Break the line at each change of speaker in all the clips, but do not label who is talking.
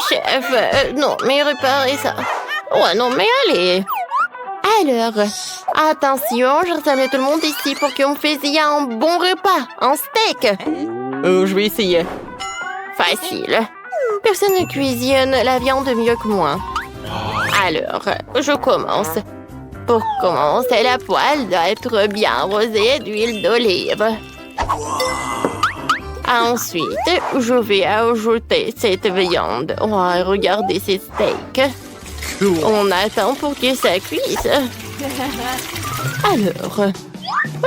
chef. Non, mais réparez ça. Ouais, non, mais allez. Alors, attention, je rassemble tout le monde ici pour qu'on fasse un bon repas, un steak. Je vais essayer. Facile. Personne ne cuisine la viande mieux que moi. Alors, je commence. Pour commencer, la poêle doit être bien arrosée d'huile d'olive. Ensuite, je vais ajouter cette viande. Oh, regardez ces steaks. On attend pour que ça cuise. Alors,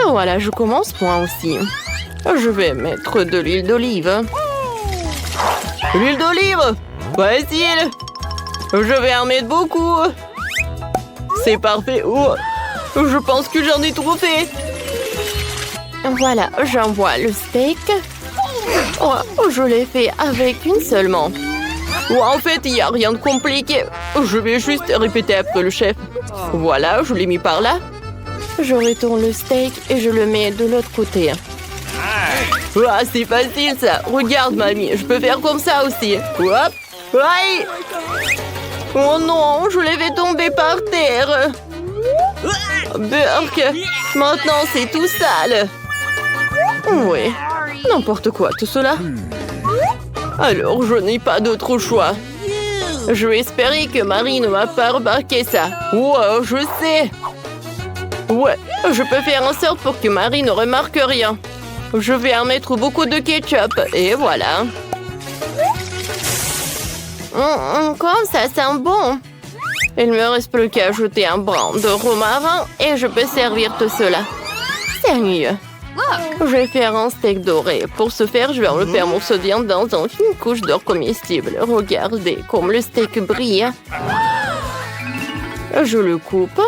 voilà, je commence moi aussi. Je vais mettre de l'huile d'olive. L'huile d'olive! Facile! Je vais en mettre beaucoup. C'est parfait. Oh, je pense que j'en ai trop fait. Voilà, j'envoie le steak. Oh, je l'ai fait avec une seulement. Oh, en fait, il n'y a rien de compliqué. Je vais juste répéter après le chef. Voilà, je l'ai mis par là. Je retourne le steak et je le mets de l'autre côté. Ah, c'est facile ça. Regarde, mamie, je peux faire comme ça aussi. Hop. Aïe. Oh non, je l'ai fait tomber par terre. Burk, maintenant c'est tout sale. Oui, n'importe quoi tout cela. Alors, je n'ai pas d'autre choix. Je vais espérer que Marie ne m'a pas remarqué ça. Wow, je sais. Ouais, je peux faire en sorte pour que Marie ne remarque rien. Je vais en mettre beaucoup de ketchup. Et voilà. Comme ça sent bon. Il me reste plus qu'à ajouter un brin de romarin et je peux servir tout cela. C'est mieux. Je vais faire un steak doré. Pour ce faire, je vais enlever un morceau de viande dans une fine couche d'or comestible. Regardez comme le steak brille. Je le coupe.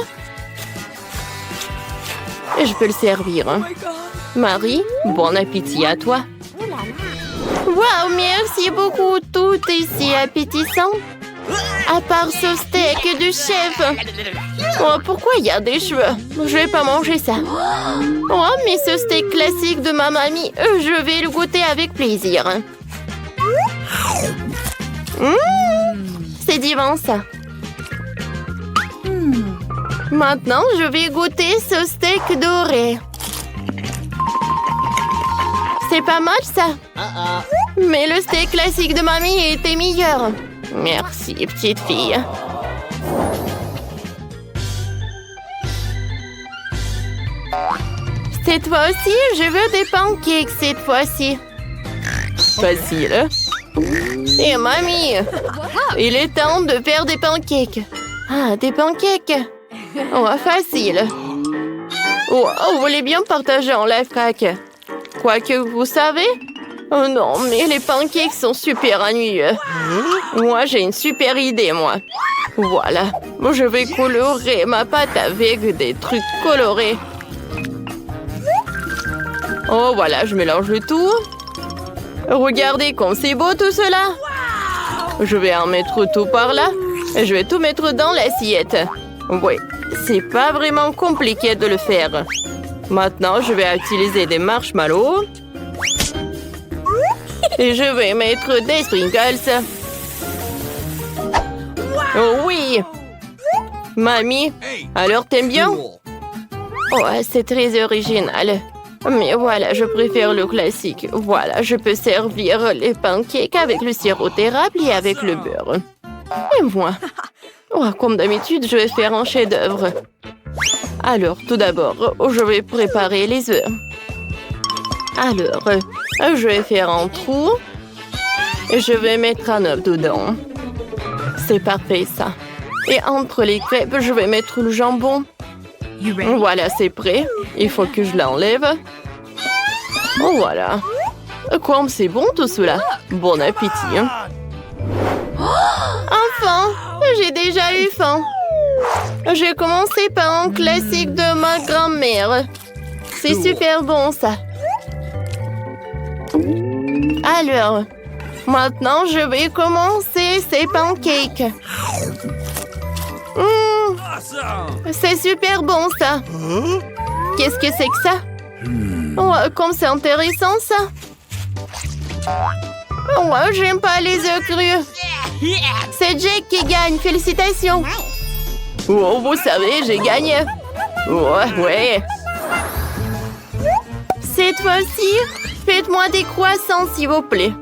Et je peux le servir. Marie, bon appétit à toi. Wow, merci beaucoup. Tout est si appétissant. À part ce steak du chef. Oh, pourquoi il y a des cheveux? Je vais pas manger ça. Oh, mais ce steak classique de ma mamie, je vais le goûter avec plaisir. C'est divin ça. Maintenant, je vais goûter ce steak doré. C'est pas mal ça. Mais le steak classique de mamie était meilleur. Merci, petite fille. Cette fois-ci, je veux des pancakes cette fois-ci. Facile. Et mamie, il est temps de faire des pancakes. Ah, des pancakes. Oh, facile. Oh, vous voulez bien partager en live crack? Quoique vous savez. Oh non, mais les pancakes sont super ennuyeux. Moi, j'ai une super idée, moi. Voilà. Je vais colorer ma pâte avec des trucs colorés. Oh, voilà, je mélange le tout. Regardez comme c'est beau tout cela. Je vais en mettre tout par là. Et je vais tout mettre dans l'assiette. Oui, c'est pas vraiment compliqué de le faire. Maintenant, je vais utiliser des marshmallows. Et je vais mettre des sprinkles. Oh oui! Mamie, alors t'aimes bien? Oh, c'est très original. Mais voilà, je préfère le classique. Voilà, je peux servir les pancakes avec le sirop d'érable et avec le beurre. Et moi? Oh, comme d'habitude, je vais faire un chef-d'œuvre. Alors, tout d'abord, je vais préparer les œufs. Alors, je vais faire un trou. Et je vais mettre un œuf dedans. C'est parfait, ça. Et entre les crêpes, je vais mettre le jambon. Voilà, c'est prêt. Il faut que je l'enlève. Oh, voilà. Comme c'est bon tout cela. Bon appétit. Enfin, j'ai déjà eu faim. J'ai commencé par un classique de ma grand-mère. C'est super bon, ça. Alors, maintenant, je vais commencer ces pancakes. C'est super bon, ça. Qu'est-ce que c'est que ça? Oh, comme c'est intéressant, ça. Oh, j'aime pas les œufs crus. C'est Jake qui gagne. Félicitations. Oh, vous savez, j'ai gagné. Ouais. Cette fois-ci, faites-moi des croissants, s'il vous plaît.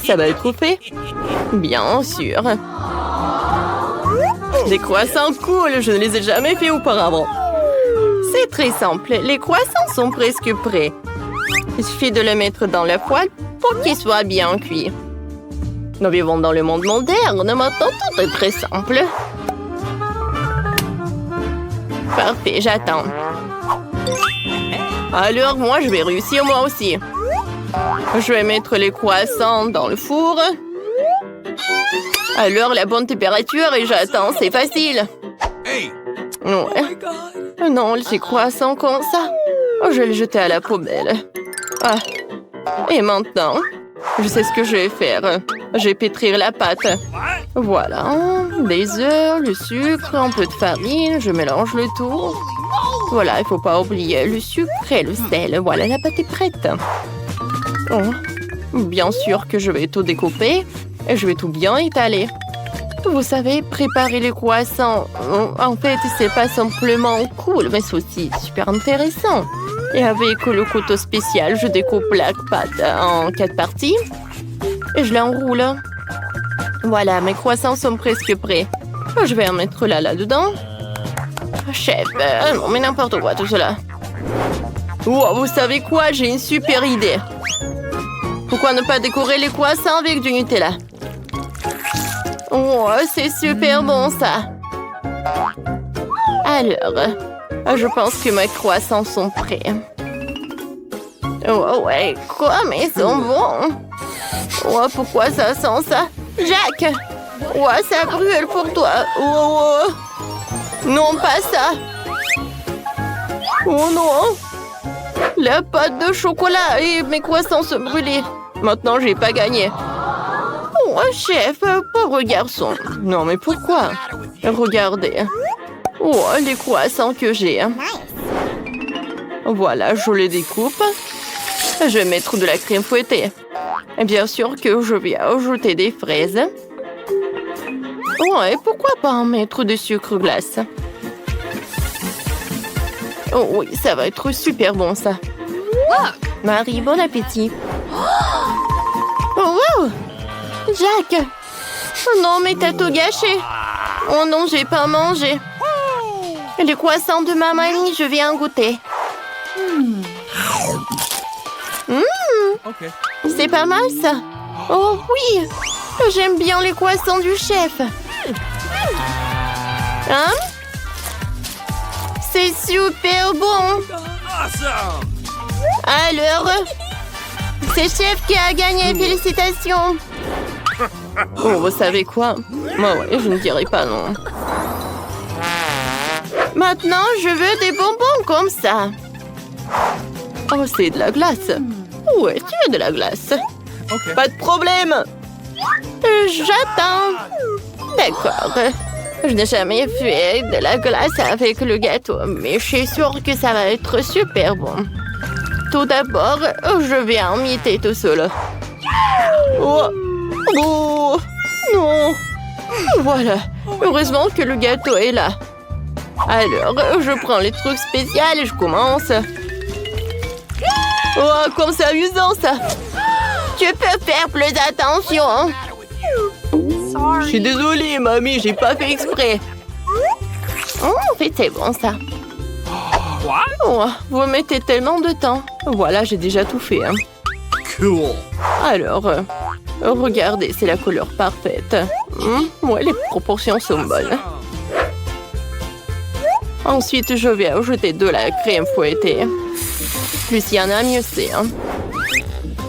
Ça va être fait? Bien sûr. Des croissants cool, je ne les ai jamais fait auparavant. C'est très simple, les croissants sont presque prêts. Il suffit de les mettre dans la poêle pour qu'ils soient bien cuits. Nous vivons dans le monde moderne, maintenant tout est très simple. Parfait, j'attends. Alors, moi, je vais réussir moi aussi. Je vais mettre les croissants dans le four. Alors, la bonne température et j'attends, c'est facile. Ouais. Non, ces croissants comme ça. Oh, je vais les jeter à la poubelle. Ah. Et maintenant, je sais ce que je vais faire. Je vais pétrir la pâte. Voilà. Des œufs, le sucre, un peu de farine. Je mélange le tout. Voilà, il ne faut pas oublier le sucre et le sel. Voilà, la pâte est prête. Oh. Bien sûr que je vais tout découper et je vais tout bien étaler. Vous savez, préparer les croissants, en fait, c'est pas simplement cool, mais c'est aussi super intéressant. Et avec le couteau spécial, je découpe la pâte en 4 parties et je l'enroule. Voilà, mes croissants sont presque prêts. Je vais en mettre là-dedans. Chef, non mais n'importe quoi tout cela. Oh, vous savez quoi? J'ai une super idée. Pourquoi ne pas décorer les croissants avec du Nutella? Oh, c'est super bon ça. Alors, je pense que mes croissants sont prêts. Oh ouais, quoi? Mais ils sont bons. Oh, pourquoi ça sent ça? Jack! Oh, ça brûle pour toi. Oh. Non, pas ça. Oh non. La pâte de chocolat et mes croissants se brûlaient. Maintenant, j'ai pas gagné. Oh, chef, pauvre garçon. Non, mais pourquoi? Regardez. Oh, les croissants que j'ai. Voilà, je les découpe. Je vais mettre de la crème fouettée. Et bien sûr que je vais ajouter des fraises. Oh, et pourquoi pas en mettre du sucre glace? Oh oui, ça va être super bon, ça. Marie, bon appétit. Oh, wow! Jack! Oh non, mais t'as tout gâché. Oh non, j'ai pas mangé. Les croissants de ma mamie, je viens en goûter. C'est pas mal, ça. Oh oui! J'aime bien les croissants du chef. Hein? C'est super bon. Alors, c'est chef qui a gagné. Félicitations. Oh, vous savez quoi? Moi, ouais, je ne dirai pas non. Maintenant, je veux des bonbons comme ça. Oh, c'est de la glace. Ouais, tu veux de la glace. Pas de problème. J'attends. D'accord. Je n'ai jamais fait de la glace avec le gâteau, mais je suis sûre que ça va être super bon. Tout d'abord, je vais en mietter tout seul. Oh. Oh. Non. Voilà. Heureusement que le gâteau est là. Alors, je prends les trucs spéciaux et je commence. Oh, comme c'est amusant, ça. Tu peux faire plus attention. Je suis désolée, mamie, j'ai pas fait exprès. Oh, en fait, c'est bon, ça. Oh, vous mettez tellement de temps. Voilà, j'ai déjà tout fait. Hein.
Cool.
Alors, regardez, c'est la couleur parfaite. Ouais, les proportions sont bonnes. Ensuite, je vais ajouter de la crème fouettée. Plus il y en a, mieux c'est. Hein.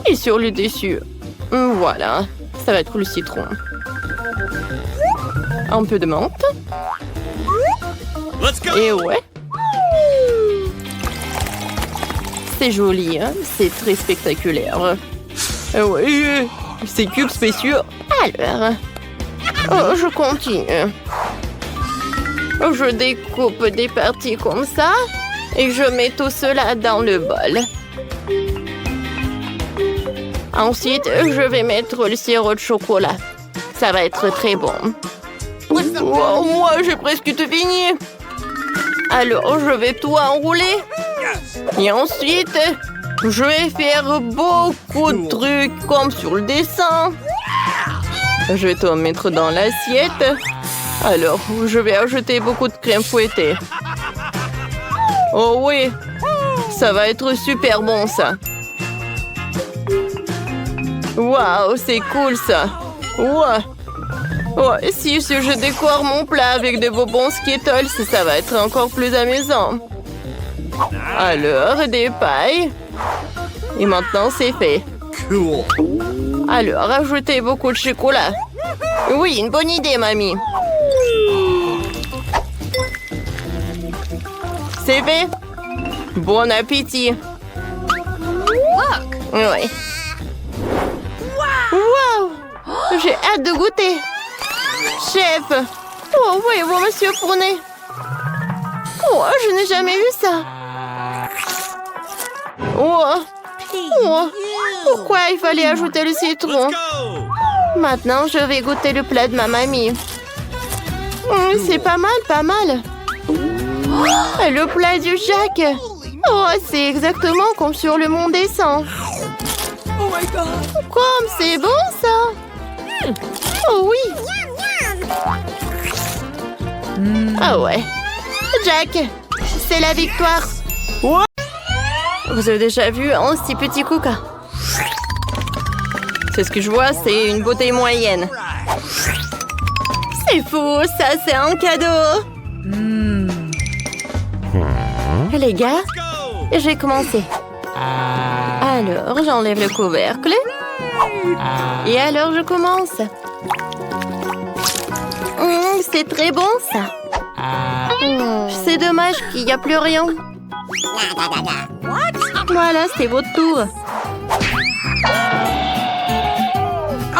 Et sur le dessus, voilà, ça va être le citron. Un peu de menthe. Et ouais. C'est joli, hein? C'est très spectaculaire. Oui, ces cubes spéciaux. Alors, je continue. Je découpe des parties comme ça et je mets tout cela dans le bol. Ensuite, je vais mettre le sirop de chocolat. Ça va être très bon. Oh, moi, j'ai presque tout fini. Alors, je vais tout enrouler. Et ensuite, je vais faire beaucoup de trucs comme sur le dessin. Je vais tout mettre dans l'assiette. Alors, je vais ajouter beaucoup de crème fouettée. Oh oui, ça va être super bon, ça. Waouh, c'est cool, ça. Ouais. Ouais, si je décore mon plat avec des bonbons Skittles, ça va être encore plus amusant. Alors, des pailles. Et maintenant, c'est fait.
Cool.
Alors, ajoutez beaucoup de chocolat. Oui, une bonne idée, mamie. C'est fait. Bon appétit. Oui. Wow! J'ai hâte de goûter. Chef. Oh, voyez-vous, monsieur Fournet. Oh, je n'ai jamais vu ça. Oh. Oh. Pourquoi il fallait ajouter le citron? Maintenant, je vais goûter le plat de ma mamie. C'est pas mal, pas mal. Le plat du Jack. Oh, c'est exactement comme sur le Mont des Sangs. Comme c'est bon, ça. Oh oui. Ah ouais. Jack, c'est la victoire. Vous avez déjà vu un si petit Coca? C'est ce que je vois, c'est une bouteille moyenne. C'est fou, ça c'est un cadeau. Les gars, je vais commencer. Alors, j'enlève le couvercle. Et alors, je commence. C'est très bon, ça. C'est dommage qu'il n'y a plus rien. Voilà, c'est votre tour.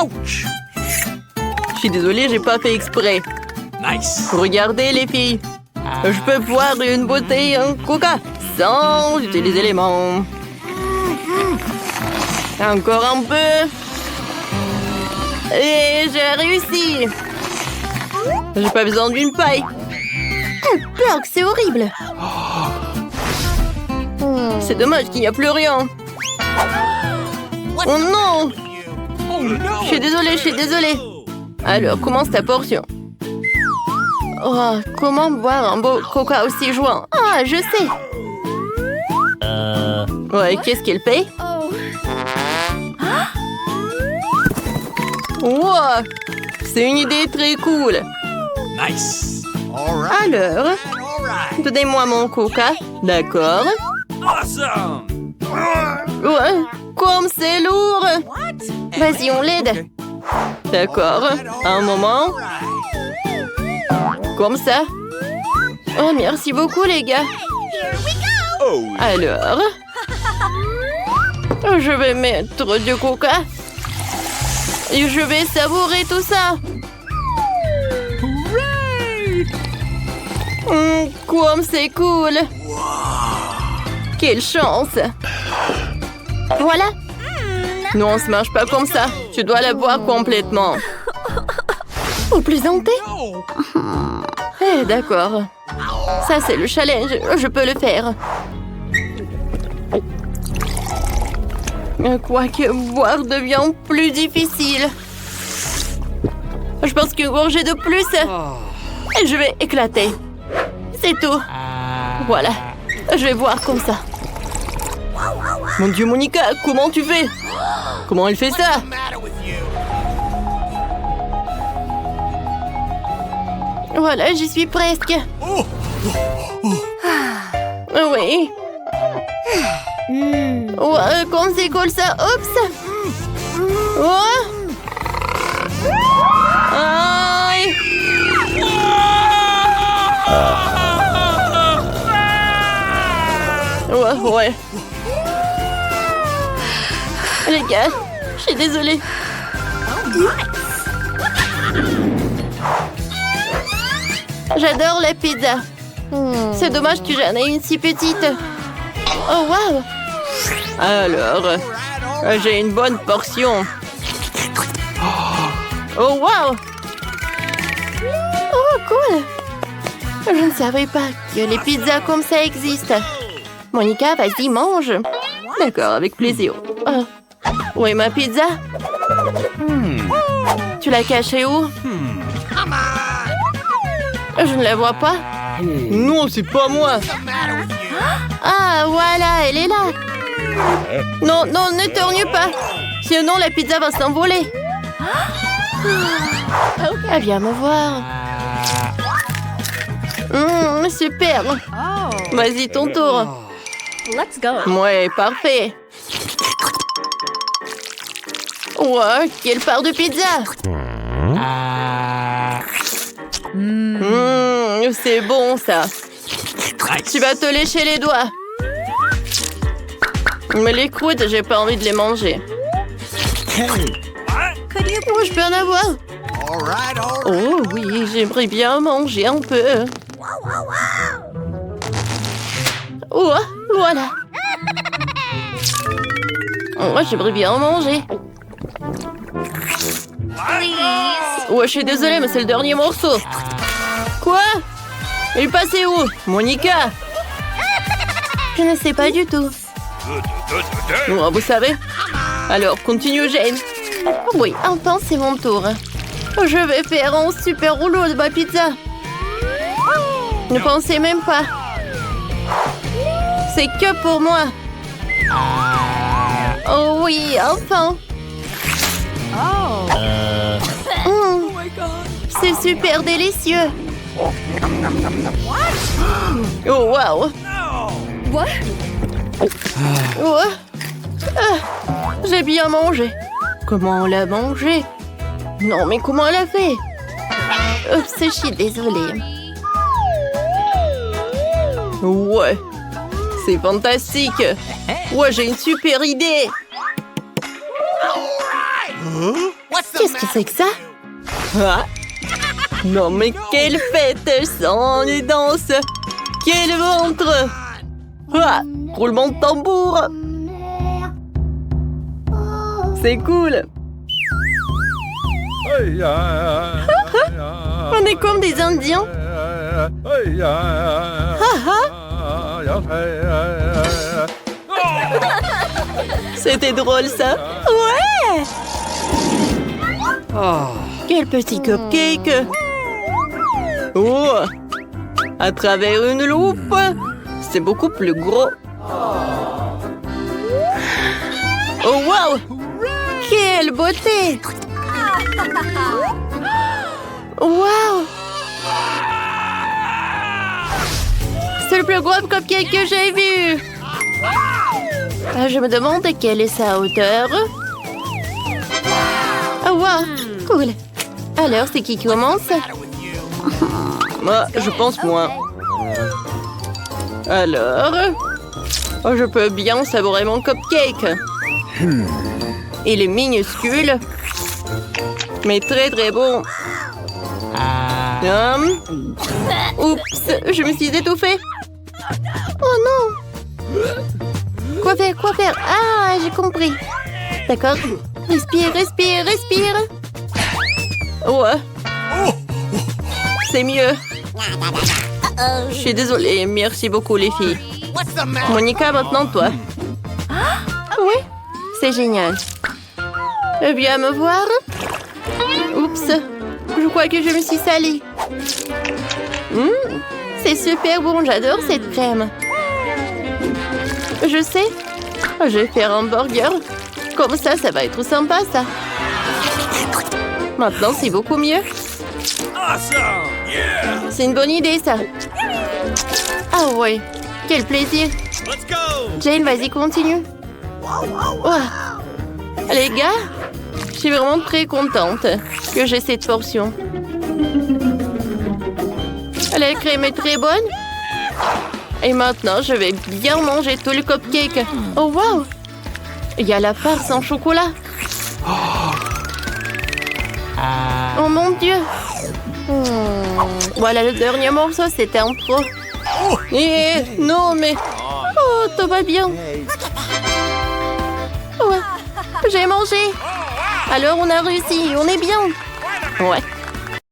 Ouch.
Je suis désolée, j'ai pas fait exprès.
Nice.
Regardez, les filles. Je peux boire une bouteille en Coca sans utiliser les mains. Encore un peu. Et j'ai réussi. J'ai pas besoin d'une paille. Oh, Burk, c'est horrible. C'est dommage qu'il n'y a plus rien. Oh non.
Oh no.
Je suis désolée. Alors, commence ta portion. Oh, comment boire un beau Coca aussi jouant? Ah, je sais. Ouais, qu'est-ce qu'elle paye? Wow, c'est une idée très cool.
Nice. All right.
Alors,
All right.
donnez-moi mon Coca. D'accord.
Awesome.
Ouais, comme c'est lourd. Vas-y, on l'aide. D'accord. Un moment. Comme ça. Oh, merci beaucoup, les gars.
Oh.
Alors, je vais mettre du Coca. Et je vais savourer tout ça. Comme c'est cool. Quelle chance. Voilà. Non, on se marche pas comme ça. Tu dois la boire complètement. Vous plaisantez? Eh, d'accord. Ça, c'est le challenge. Je peux le faire. Quoique boire devient plus difficile. Je pense qu'une gorgée de plus, et je vais éclater. C'est tout. Voilà. Je vais boire comme ça. Mon Dieu, Monica, comment tu fais? Comment elle fait ça? Voilà, j'y suis presque. Oui. Ouais, comme c'est cool ça. Oups. Ouais. Aïe. Ouais. Les gars, je suis désolée. J'adore la pizza. C'est dommage que j'en ai une si petite. Oh, wow. Alors, j'ai une bonne portion. Oh, wow! Oh, cool! Je ne savais pas que les pizzas comme ça existent. Monica, vas-y, mange. D'accord, avec plaisir. Oh. Où est ma pizza? Tu l'as cachée où? Je ne la vois pas. Non, c'est pas moi. Ah, voilà, elle est là. Non, non, ne t'orgne pas. Sinon, la pizza va s'envoler. Elle vient me voir. Super. Vas-y, ton tour.
Let's go.
Ouais, parfait. Wow, quelle part de pizza. C'est bon, ça. Tu vas te lécher les doigts. Mais les croûtes, j'ai pas envie de les manger. Oh, je peux en avoir. Oh oui, j'aimerais bien manger un peu. Oh, voilà. Oh, j'aimerais bien en manger. Oh, je suis désolée, mais c'est le dernier morceau. Quoi? Il est passé où? Monica? Je ne sais pas du tout. Oh, vous savez? Alors, continue, Jane. Oui, enfin, c'est mon tour. Je vais faire un super rouleau de ma pizza. Ne pensez même pas. C'est que pour moi. Oh oui, enfin. C'est super délicieux. Oh, wow.
What?
Oh. J'ai bien mangé. Comment on l'a mangé? Non, mais comment elle a fait? Oups, je suis désolée. Ouais, c'est fantastique. Ouais, j'ai une super idée. Qu'est-ce que c'est que ça? Ah. Non, mais quelle fête sans les danses. Quel ventre. Ah, roulement de tambour. C'est cool. On est comme des Indiens. C'était drôle, ça. Ouais. Quel petit cupcake. Oh, à travers une loupe. C'est beaucoup plus gros. Oh, wow. Quelle beauté. Wow. C'est le plus gros cupcake que j'ai vu. Je me demande quelle est sa hauteur. Oh, wow. Cool. Alors, c'est qui commence? Moi, je pense moi. Alors, je peux bien savourer mon cupcake. Il est minuscule, mais très très bon. Oups, je me suis étouffée. Oh non. Quoi faire, quoi faire? Ah, j'ai compris. D'accord. Respire, respire, respire. Ouais. C'est mieux. Je suis désolée. Merci beaucoup, les filles. Monica, maintenant, toi. Oui, c'est génial. Viens me voir. Oups. Je crois que je me suis salie. C'est super bon. J'adore cette crème. Je sais. Je vais faire un burger. Comme ça, ça va être sympa, ça. Maintenant, c'est beaucoup mieux. C'est une bonne idée, ça. Ah ouais, quel plaisir. Jane, vas-y, continue. Oh. Les gars, je suis vraiment très contente que j'ai cette portion. La crème est très bonne. Et maintenant, je vais bien manger tout le cupcake. Oh, wow. Il y a la farce en chocolat. Oh mon Dieu. Voilà, le dernier morceau, c'était un trop. Non, mais... Oh, tout va bien. Ouais, j'ai mangé. Alors, on a réussi. On est bien. Ouais.